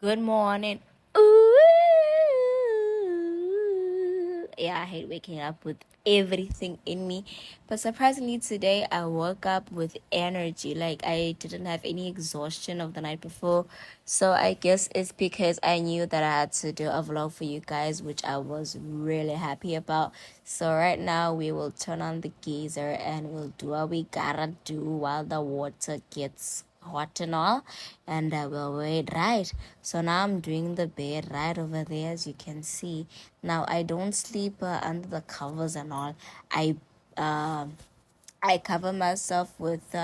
Good morning. Ooh. Yeah, I hate waking up with everything in me. But surprisingly, today I woke up with energy. Like, I didn't have any exhaustion of the night before. So I guess it's because I knew that I had to do a vlog for you guys, which I was really happy about. So right now, we will turn on the geyser and we'll do what we gotta do while the water gets hot and all, and we'll wait, right? So now I'm doing the bed right over there, as you can see. Now I don't sleep under the covers and all. Uh, I cover myself with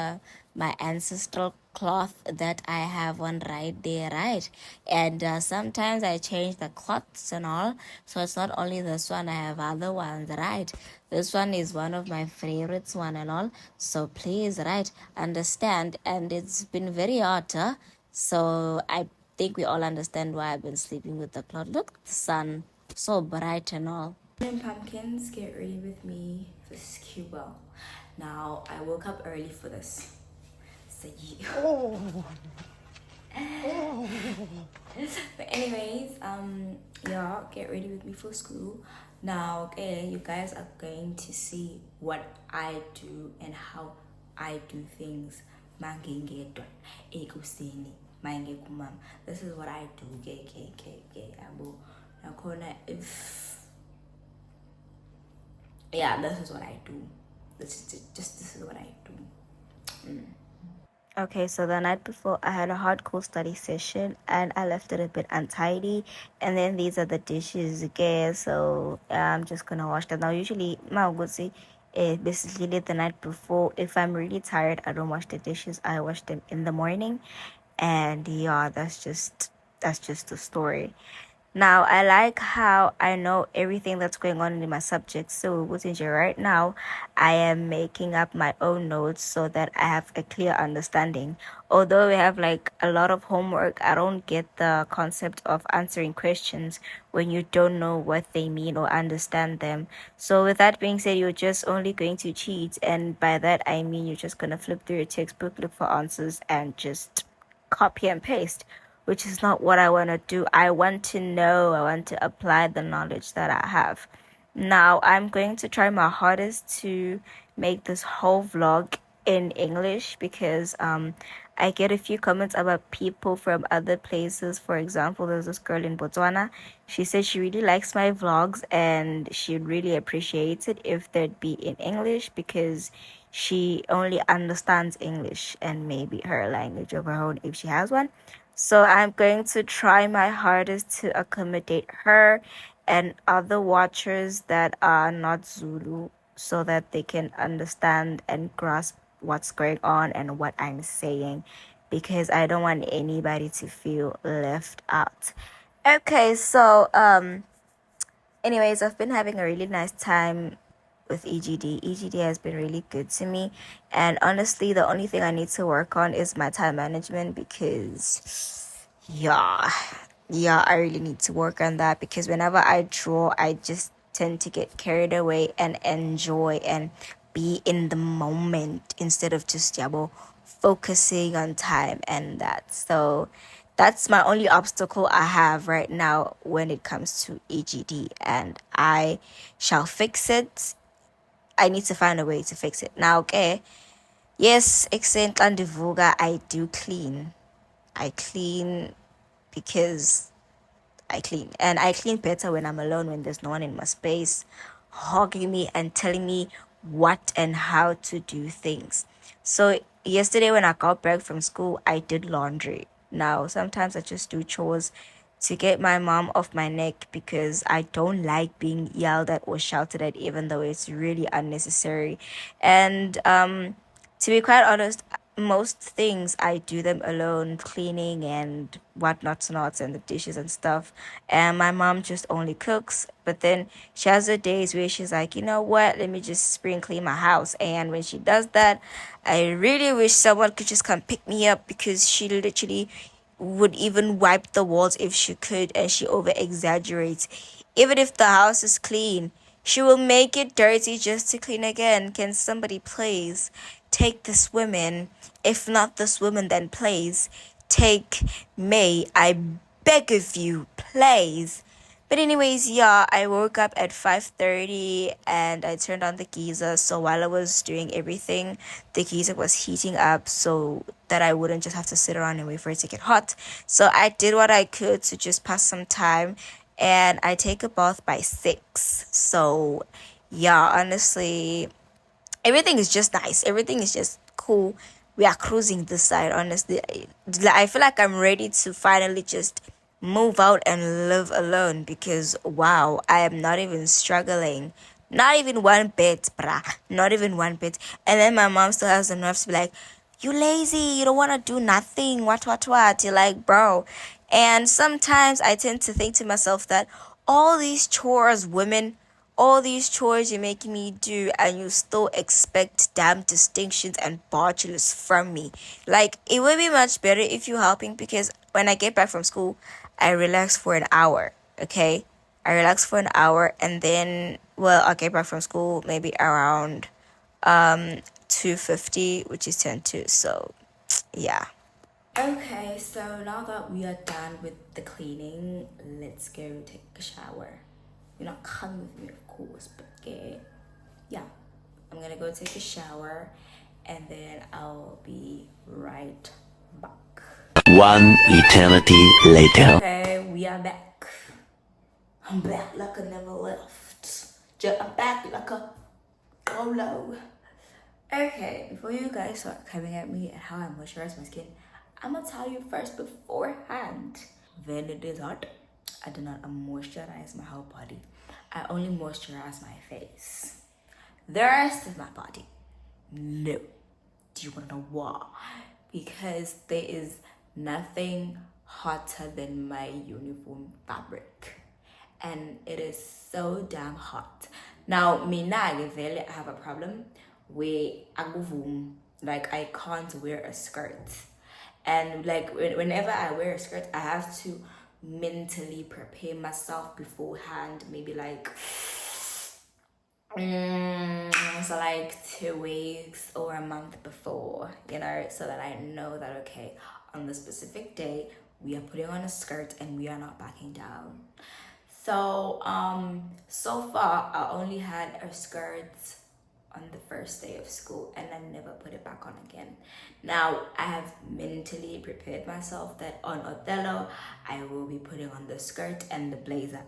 my ancestral cloth that I have on right there, right? And sometimes I change the cloths and all. So it's not only this one, I have other ones, right? This one is one of my favorites, one and all. So please, right, understand. And it's been very hot, huh? So I think we all understand why I've been sleeping with the cloth. Look, the sun, so bright and all. Pumpkins, get ready with me for scuba. Now I woke up early for this. So yeah. But anyways, yeah, get ready with me for school. Now, okay, you guys are going to see what I do and how I do things. Mangingedwa, ekuseni, mangekumam. This is what I do. Abo. Nakona if yeah, this is what I do. This is what I do. Okay, so the night before I had a hardcore study session and I left it a bit untidy. And then these are the dishes again, so I'm just gonna wash them. Now usually my would say basically the night before. If I'm really tired, I don't wash the dishes. I wash them in the morning. And yeah, that's just the story. Now, I like how I know everything that's going on in my subject. So, right now, I am making up my own notes so that I have a clear understanding. Although we have like a lot of homework, I don't get the concept of answering questions when you don't know what they mean or understand them. So, with that being said, you're just only going to cheat. And by that, I mean you're just going to flip through your textbook, look for answers, and just copy and paste, which is not what I want to do. I want to know, I want to apply the knowledge that I have. Now, I'm going to try my hardest to make this whole vlog in English because I get a few comments about people from other places. For example, there's this girl in Botswana. She said she really likes my vlogs and she'd really appreciate it if they'd be in English because she only understands English and maybe her language of her own if she has one. So I'm going to try my hardest to accommodate her and other watchers that are not Zulu so that they can understand and grasp what's going on and what I'm saying because I don't want anybody to feel left out. Okay, so anyways, I've been having a really nice time with EGD. EGD has been really good to me. And honestly, the only thing I need to work on is my time management because, yeah, I really need to work on that because whenever I draw, I just tend to get carried away and enjoy and be in the moment instead of just focusing on time and that. So that's my only obstacle I have right now when it comes to EGD, and I shall fix it. I need to find a way to fix it. Now, okay. Yes, excellent Landivuga, I do clean. I clean because I clean. And I clean better when I'm alone, when there's no one in my space, hogging me and telling me what and how to do things. So yesterday when I got back from school, I did laundry. Now, sometimes I just do chores to get my mom off my neck because I don't like being yelled at or shouted at, even though it's really unnecessary. And to be quite honest, most things I do them alone, cleaning and whatnot, nots and the dishes and stuff. And my mom just only cooks. But then she has her days where she's like, you know what? Let me just spring clean my house. And when she does that, I really wish someone could just come pick me up because she literally would even wipe the walls if she could, and she over exaggerates. Even if the house is clean, she will make it dirty just to clean again. Can somebody please take this woman? If not this woman, then please take May. I beg of you, please. But anyways, yeah, I woke up at 5:30 and I turned on the geyser. So while I was doing everything, the geyser was heating up so that I wouldn't just have to sit around and wait for it to get hot. So I did what I could to just pass some time, and I take a bath by 6. So yeah, honestly, everything is just nice. Everything is just cool. We are cruising this side, honestly. I feel like I'm ready to finally just move out and live alone because wow, I am not even struggling. Not even one bit, bruh. Not even one bit. And then my mom still has the nerve to be like, you lazy, you don't want to do nothing, what. You're like, bro. And sometimes I tend to think to myself that all these chores, women, all these chores you're making me do, and you still expect damn distinctions and bachelors from me. Like, it would be much better if you're helping, because when I get back from school, I relax for an hour, okay? I relax for an hour, and then, well, I'll get back from school maybe around 2:50, which is 10 to, so yeah. Okay, so now that we are done with the cleaning, let's go take a shower. You're not coming with me, of course, but yeah, I'm gonna go take a shower and then I'll be right back. One eternity later. Okay, we are back. I'm back like I never left. I'm back like a Golo. Okay, before you guys start coming at me and how I moisturize my skin, I'm gonna tell you first beforehand. When it is hot, I do not moisturize my whole body. I only moisturize my face. The rest of my body, no. Do you wanna know why? Because there is nothing hotter than my uniform fabric. And it is so damn hot. Now, I have a problem where like I can't wear a skirt. And like whenever I wear a skirt, I have to mentally prepare myself beforehand, maybe like so like 2 weeks or a month before, so that I know that okay, on the specific day we are putting on a skirt and we are not backing down. So so far I only had a skirt on the first day of school and I never put it back on again. Now I have mentally prepared myself that on Othello I will be putting on the skirt and the blazer.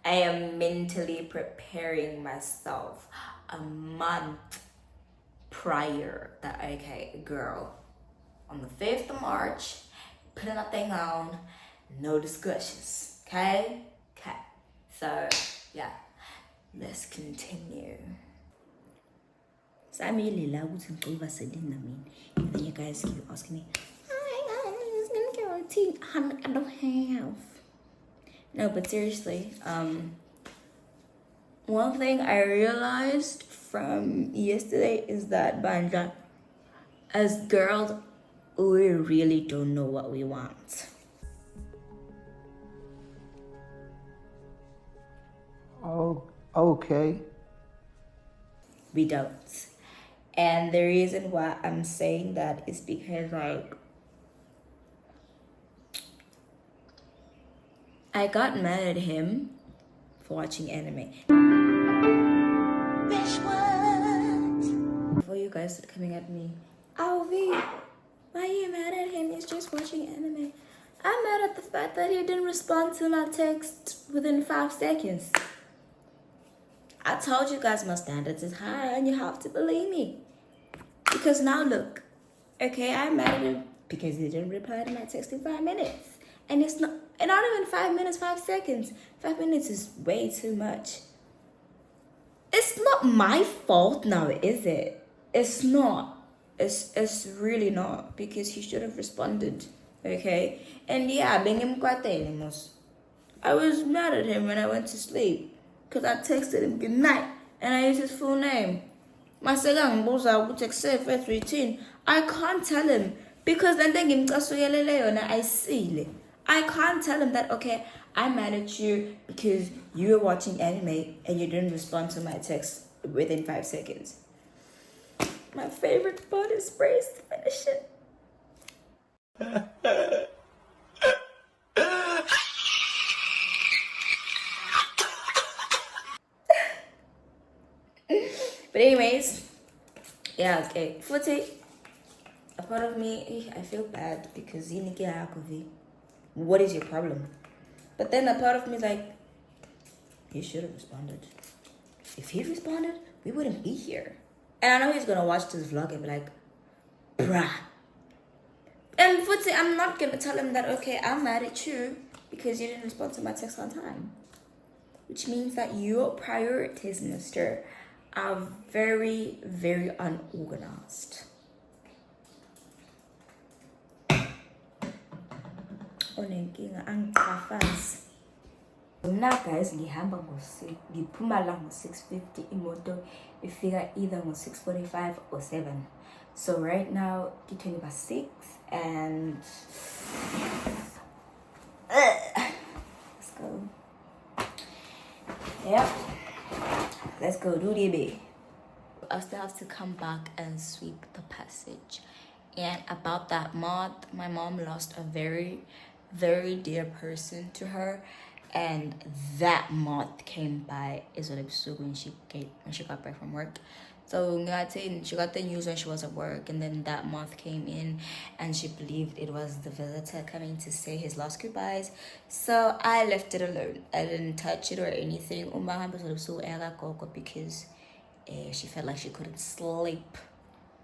I am mentally preparing myself a month prior that okay, girl, on the 5th of March, putting that thing on, no discussions. Okay? So yeah, let's continue. So I'm really loud and over sitting and then you guys keep asking me, oh my god, skincare routine. I don't have. No, but seriously, one thing I realized from yesterday is that Banja, as girls, we really don't know what we want. Oh, okay. We don't. And the reason why I'm saying that is because like I got mad at him for watching anime. Which one? Before you guys start coming at me, Alvi, why are you mad at him? He's just watching anime. I'm mad at the fact that he didn't respond to my text within 5 seconds. I told you guys my standards is high and you have to believe me. Because now look, okay, I'm mad at him because he didn't reply to my text in 5 minutes. And it's not even 5 minutes, 5 seconds. 5 minutes is way too much. It's not my fault now, is it? It's not. It's really not, because he should have responded, okay? And yeah, I was mad at him when I went to sleep because I texted him good night and I used his full name. I can't tell him because then I see. I can't tell him that okay, I'm mad at you because you were watching anime and you didn't respond to my text within 5 seconds. My favorite part is praise to finish it. Yeah, okay. Futhi, a part of me, I feel bad because what is your problem? But then a part of me is like, he should have responded. If he responded, we wouldn't be here. And I know he's gonna watch this vlog and be like, bruh. And Futhi, I'm not gonna tell him that, okay, I'm mad at you because you didn't respond to my text on time. Which means that your priorities, mister, are very, very unorganized. Onenkinga angiqhafazi. Mna guys ngihamba ngiphuma la ngo-6:50, imoto ifika either ngo-6:45 or 7. So right now ngithweni ba-6 and let's go. Yep. Let's go do the bit. I still have to come back and sweep the passage. And about that month, my mom lost a very, very dear person to her. And that month came by when she got back from work. So she got the news when she was at work, and then that month came in and she believed it was the visitor coming to say his last goodbyes. So I left it alone. I didn't touch it or anything. Because she felt like she couldn't sleep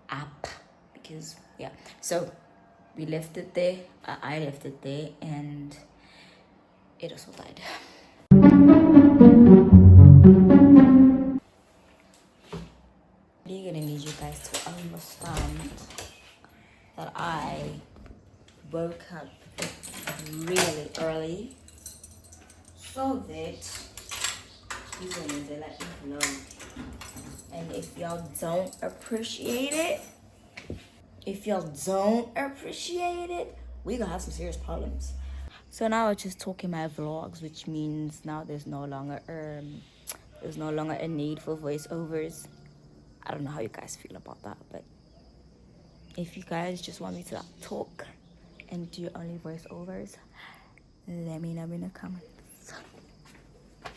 up. Because, yeah. So we left it there. I left it there, and it also died. I'm gonna need you guys to understand that I woke up really early so that you can let me know. And if y'all don't appreciate it, we gonna have some serious problems. So now I'm just talking my vlogs, which means now there's no longer a need for voiceovers. I don't know how you guys feel about that, but if you guys just want me to talk and do only voiceovers, let me know in the comments.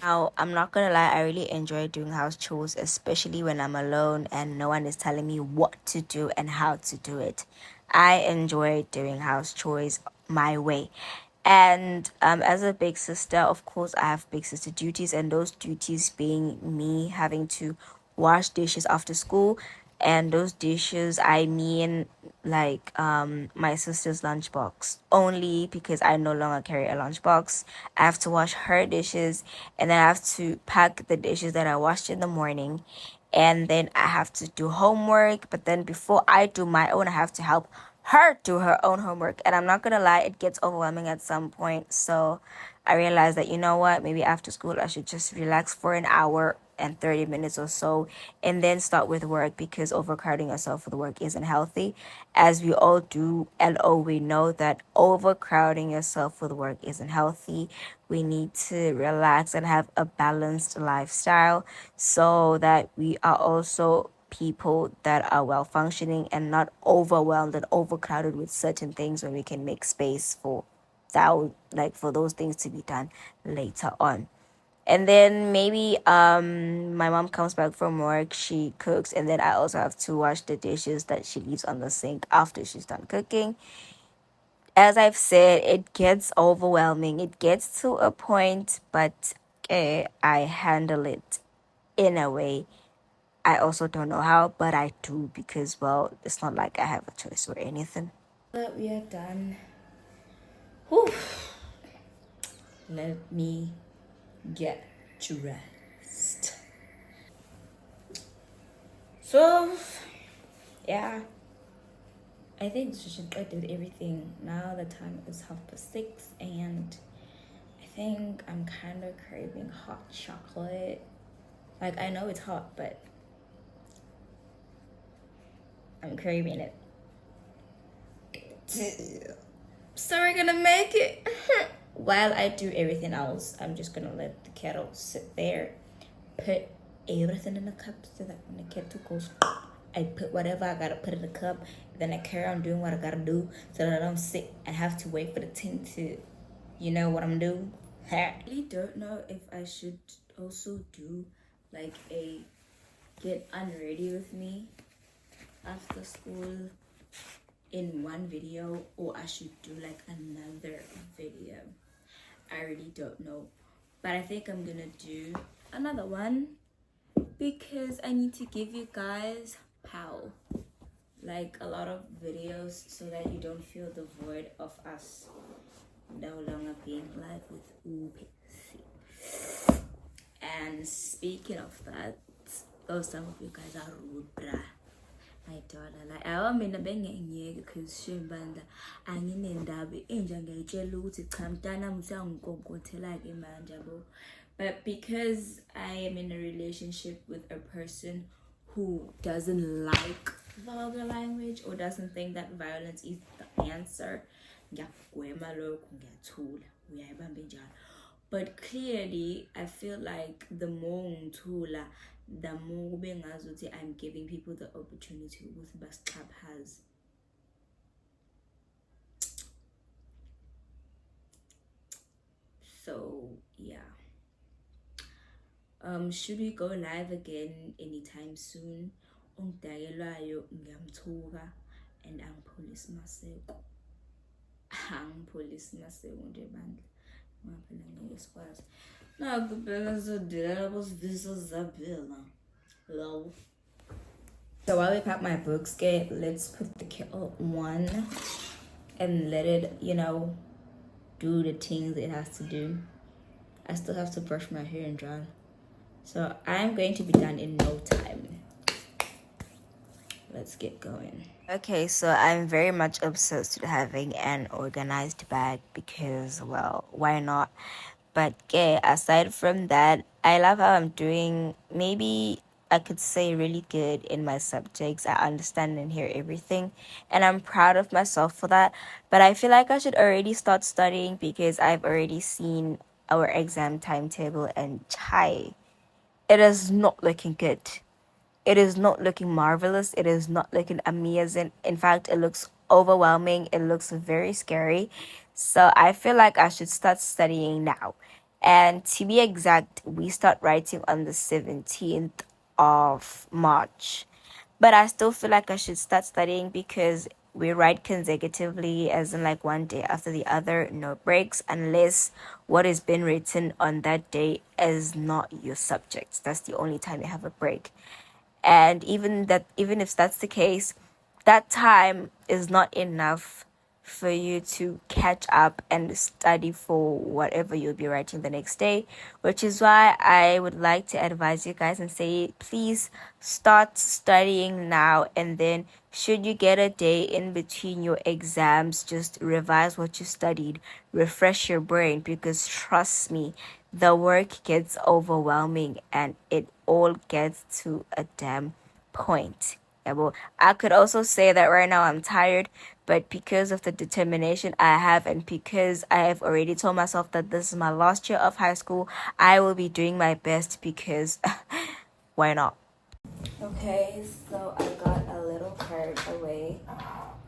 Now, I'm not gonna lie, I really enjoy doing house chores, especially when I'm alone and no one is telling me what to do and how to do it. I enjoy doing house chores my way. And as a big sister, of course, I have big sister duties, and those duties being me having to wash dishes after school. And those dishes, I mean, like my sister's lunchbox, only because I no longer carry a lunchbox. I have to wash her dishes, and then I have to pack the dishes that I washed in the morning, and then I have to do homework. But then before I do my own, I have to help her do her own homework. And I'm not gonna lie, it gets overwhelming at some point. So I realized that, you know what, maybe after school I should just relax for an hour and 30 minutes or so and then start with work, because overcrowding yourself with work isn't healthy, as we all do. And we know that overcrowding yourself with work isn't healthy. We need to relax and have a balanced lifestyle so that we are also people that are well functioning and not overwhelmed and overcrowded with certain things, when we can make space for that, like for those things to be done later on. And then maybe my mom comes back from work, she cooks, and then I also have to wash the dishes that she leaves on the sink after she's done cooking. As I've said, it gets overwhelming. It gets to a point, but I handle it in a way. I also don't know how, but I do, because, well, it's not like I have a choice or anything. But we are done. Whew. Let me get dressed. So, yeah, I think I did everything. Now the time is 6:30, and I think I'm kind of craving hot chocolate. Like, I know it's hot, but I'm craving it. So we're gonna make it. While I do everything else, I'm just gonna let the kettle sit there, put everything in the cup so that when the kettle goes, I put whatever I gotta put in the cup, then I carry on doing what I gotta do so that I don't sit and have to wait for the tin to, you know what I'm doing. I really don't know if I should also do like a get unready with me, after school in one video, or I should do like another video. I really don't know, but I think I'm gonna do another one because I need to give you guys pow, like a lot of videos, so that you don't feel the void of us no longer being live with UPC. And speaking of that, oh, some of you guys are rude, bruh. My daughter, like, I want me to bang because Shimbanda, and in Dabi, Angel, Jeluti, Kamtana, Musang, like Imanjabo. But because I am in a relationship with a person who doesn't like vulgar language or doesn't think that violence is the answer, but clearly I feel like the more ngithula, the more I'm giving people the opportunity with bus club has. So yeah, should we go live again anytime soon? Ungidakelwayo ngiyamthuka and angipholisi maseko. Angipholisi maseko nje bandla. Ngaphela ngeke sikwazi. Naku phela sizodila kusivisa zabela. Low. So while we pack my books, let's put the kettle on and let it, do the things it has to do. I still have to brush my hair and dry. So I'm going to be done in no time. Let's get going. Okay, so I'm very much obsessed with having an organized bag because, well, why not? But aside from that, I love how I'm doing, maybe I could say really good in my subjects. I understand and hear everything, and I'm proud of myself for that. But I feel like I should already start studying because I've already seen our exam timetable, and chai, it is not looking good. It is not looking marvelous. It is not looking amazing. In fact, it looks overwhelming. It looks very scary. So I feel like I should start studying now. And to be exact, we start writing on the 17th of March. But I still feel like I should start studying because we write consecutively, as in like one day after the other, no breaks, unless what has been written on that day is not your subject. That's the only time you have a break. And even if that's the case, that time is not enough for you to catch up and study for whatever you'll be writing the next day, which is why I would like to advise you guys and say, please start studying now, and then should you get a day in between your exams, just revise what you studied, refresh your brain, because trust me, the work gets overwhelming and it all gets to a damn point. Yeah, well, I could also say that right now I'm tired, but because of the determination I have and because I have already told myself that this is my last year of high school, I will be doing my best because why not? Okay, so I got a little carried away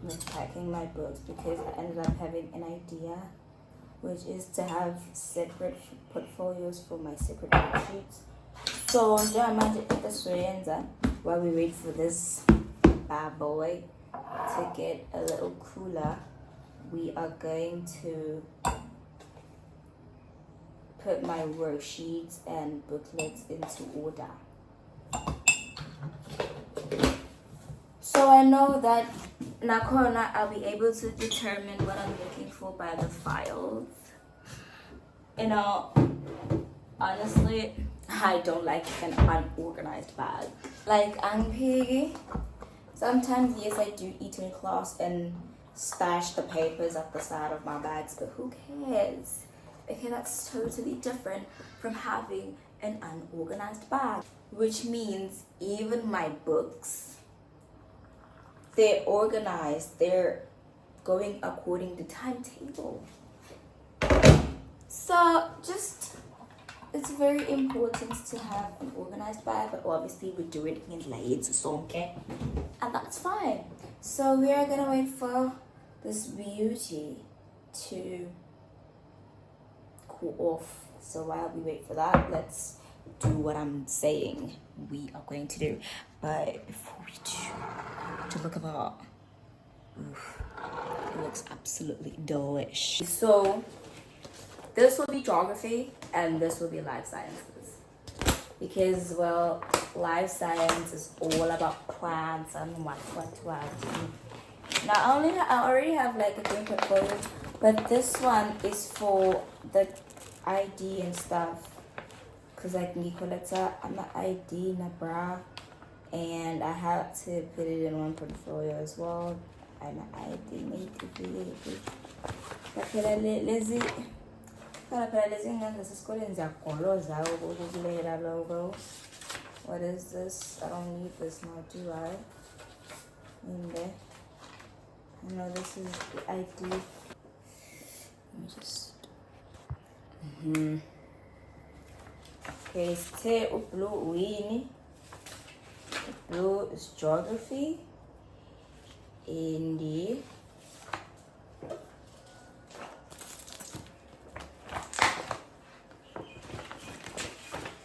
with packing my books because I ended up having an idea, which is to have separate portfolios for my separate worksheets. So while we wait for this bad boy to get a little cooler, we are going to put my worksheets and booklets into order. So I know that Nakona, I'll be able to determine what I'm looking for by the files. Honestly, I don't like an unorganized bag. Like Angpi, sometimes yes I do eat in class and stash the papers at the side of my bags, but who cares? Okay, that's totally different from having an unorganized bag. Which means even my books, they're organized, they're going according to timetable. So it's very important to have an organized bag, but obviously we do it in layers, so okay, and that's fine. So we are gonna wait for this beauty to cool off. So while we wait for that, let's do what I'm saying we are going to do. But before we do, to look at that, oof, it looks absolutely delish. So this will be geography and this will be life sciences, because well, life science is all about plants and what. Now I already have like a green portfolio, but this one is for the ID and stuff, cause like Nicoletta, I'm not ID na bra, and I have to put it in one portfolio as well. I'm ID native. Phela lezi ngane zasesikoleni ziyagoloza ukukulera logo. What is this? I don't need this now, do I? In there. I know this is the ID. Let me just. Okay, stay blue wini. Blue is geography. Indie.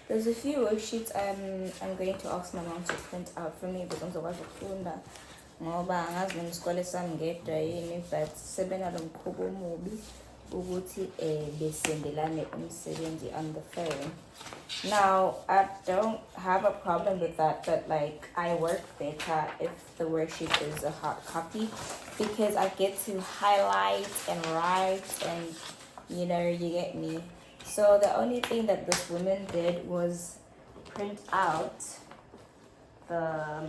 There's a few worksheets I'm going to ask my mom to print out for me because ngizokwazi ukufunda ngoba angazi noma isikole sami ngedwa yini, but sebenalo mkhubo omubi ukuthi besendelane umsebenzi on the phone. Now I don't have a problem with that, but like I work better if the worksheet is a hard copy because I get to highlight and write, and you know, you get me. So the only thing that this woman did was print out the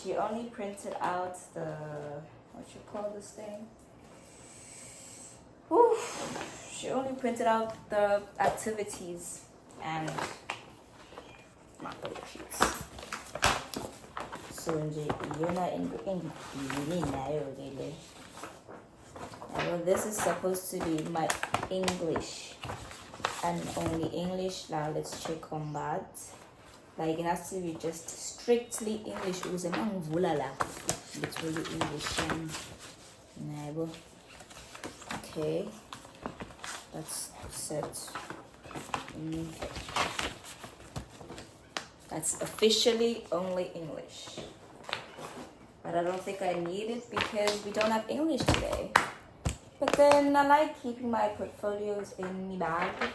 she only printed out the, what you call this thing? Whew. She only printed out the activities and not the worksheets. So you're not in well, this is supposed to be my English and only English. Now let's check on that. Like it has to be just strictly English. It was a mangvulala. It's really English. Okay, that's set. That's officially only English. But I don't think I need it because we don't have English today. But then I like keeping my portfolios in my bag.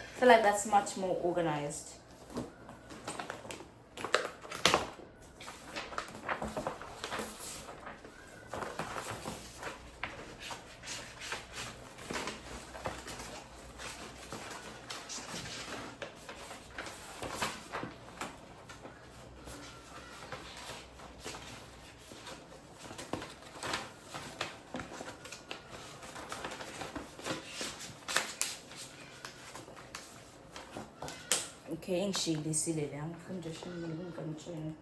I feel like that's much more organized. Okay, ngishile silele angifunda shini ngimntshini.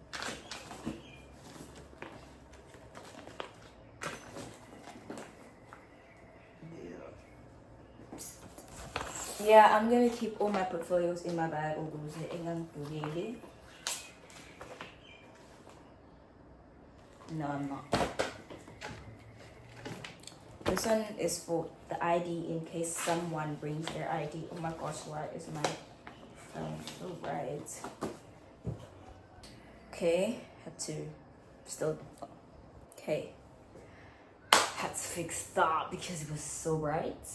Yeah, I'm gonna keep all my portfolios in my bag ukuze engangidukeli. No, I'm not. This one is for the ID in case someone brings their ID. Oh my gosh, why is my phone so bright? Okay, had to still. Okay, had to fix that because it was so bright.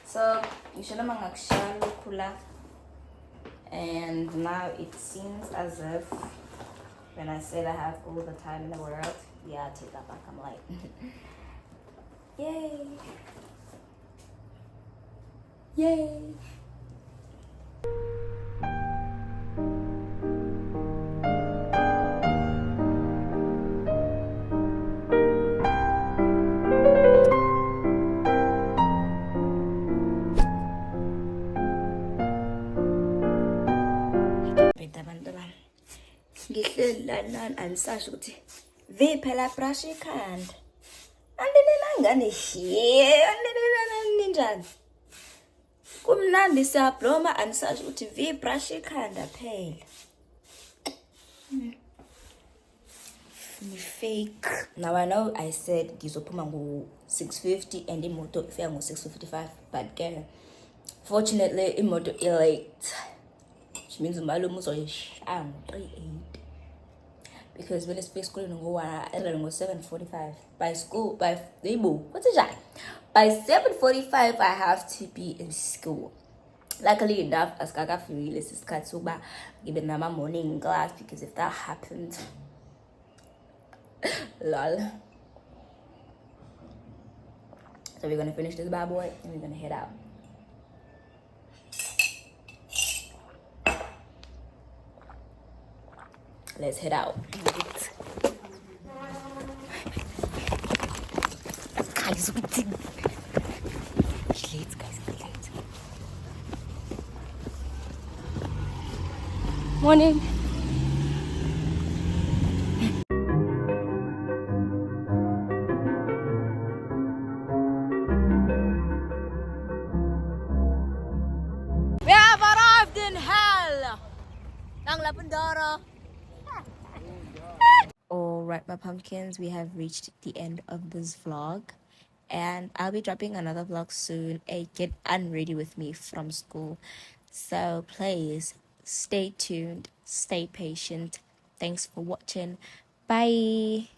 So, you should have kula. And now it seems as if when I said I have all the time in the world, yeah, I take that back. I'm like, yay. Yay. Beda abantu bami. Ngihleli lana anisasho ukuthi viphela brush ikhanda. Andinelangane andinelana ninjani. Kumnandi siyabloma anisasho ukuthi brush ikhanda phela. Fake. Now I know I said ngizophuma ngo 6:50 and imoto ifika ngo 6:55, but girl, fortunately imoto late, which means umalume uzoyishaya ngo 3:08 because when it's school ngo 7:45 by school by what's it by 7:45 I have to be in school. Luckily enough, asikakafiki lesi sikhathi sokuba ngibe nama morning class, because if that happened, lol. So we're gonna finish this bad boy and we're gonna head out. Let's head out. Guys, morning. We have arrived in hell. Nang Lapandara. Alright, my pumpkins, we have reached the end of this vlog, and I'll be dropping another vlog soon, a get unready with me from school. So please stay tuned, stay patient. Thanks for watching. Bye.